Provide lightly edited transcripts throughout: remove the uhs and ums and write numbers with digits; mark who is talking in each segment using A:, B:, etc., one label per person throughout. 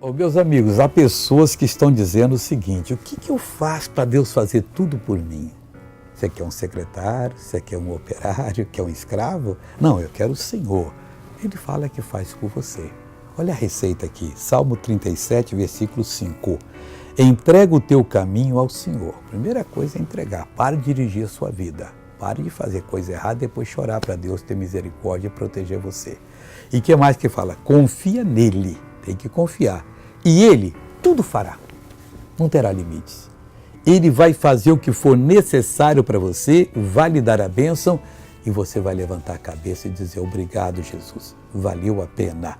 A: Ô, meus amigos, há pessoas que estão dizendo o seguinte: o que eu faço para Deus fazer tudo por mim? Você quer um secretário? Você quer um operário? Quer um escravo? Não, eu quero o Senhor. Ele fala que faz por você. Olha a receita aqui, Salmo 37, versículo 5. Entrega o teu caminho ao Senhor. Primeira coisa é entregar. Pare de dirigir a sua vida. Pare de fazer coisa errada e depois chorar para Deus ter misericórdia e proteger você. E o que mais que fala? Confia nele. Tem que confiar. E ele tudo fará. Não terá limites. Ele vai fazer o que for necessário para você, vai lhe dar a bênção e você vai levantar a cabeça e dizer: obrigado, Jesus, valeu a pena.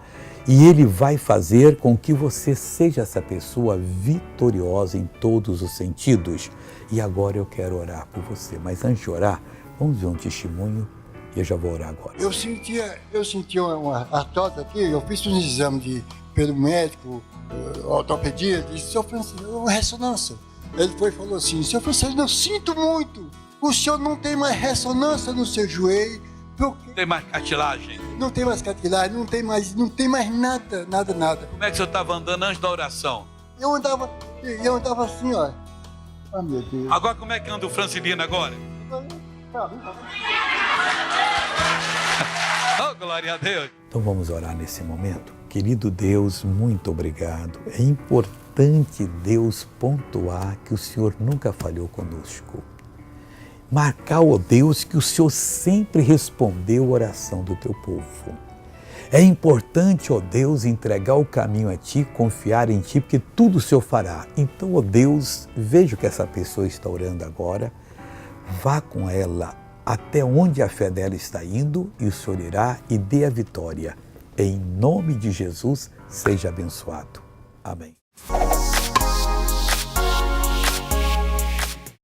A: E ele vai fazer com que você seja essa pessoa vitoriosa em todos os sentidos. E agora eu quero orar por você. Mas antes de orar, vamos ver um testemunho e eu já vou orar agora.
B: Eu sentia uma artrose aqui, eu fiz um exame pelo médico, ortopedia, disse: Sr. Francisco, uma ressonância. Ele foi e falou assim: Sr. Francisco, eu sinto muito, o senhor não tem mais ressonância no seu joelho.
C: Não tem mais cartilagem?
B: Não tem mais cartilagem, não tem mais nada.
C: Como é que o senhor estava andando antes da oração?
B: Eu andava assim, ó. Ah, meu Deus.
C: Agora como é que anda o Francilino agora? Oh, glória a Deus.
A: Então vamos orar nesse momento. Querido Deus, muito obrigado. É importante, Deus, pontuar que o Senhor nunca falhou conosco. Marcar, ó Deus, que o Senhor sempre respondeu a oração do teu povo. É importante, ó Deus, entregar o caminho a Ti, confiar em Ti, porque tudo o Senhor fará. Então, ó Deus, veja o que essa pessoa está orando agora, vá com ela até onde a fé dela está indo e o Senhor irá e dê a vitória. Em nome de Jesus, seja abençoado. Amém.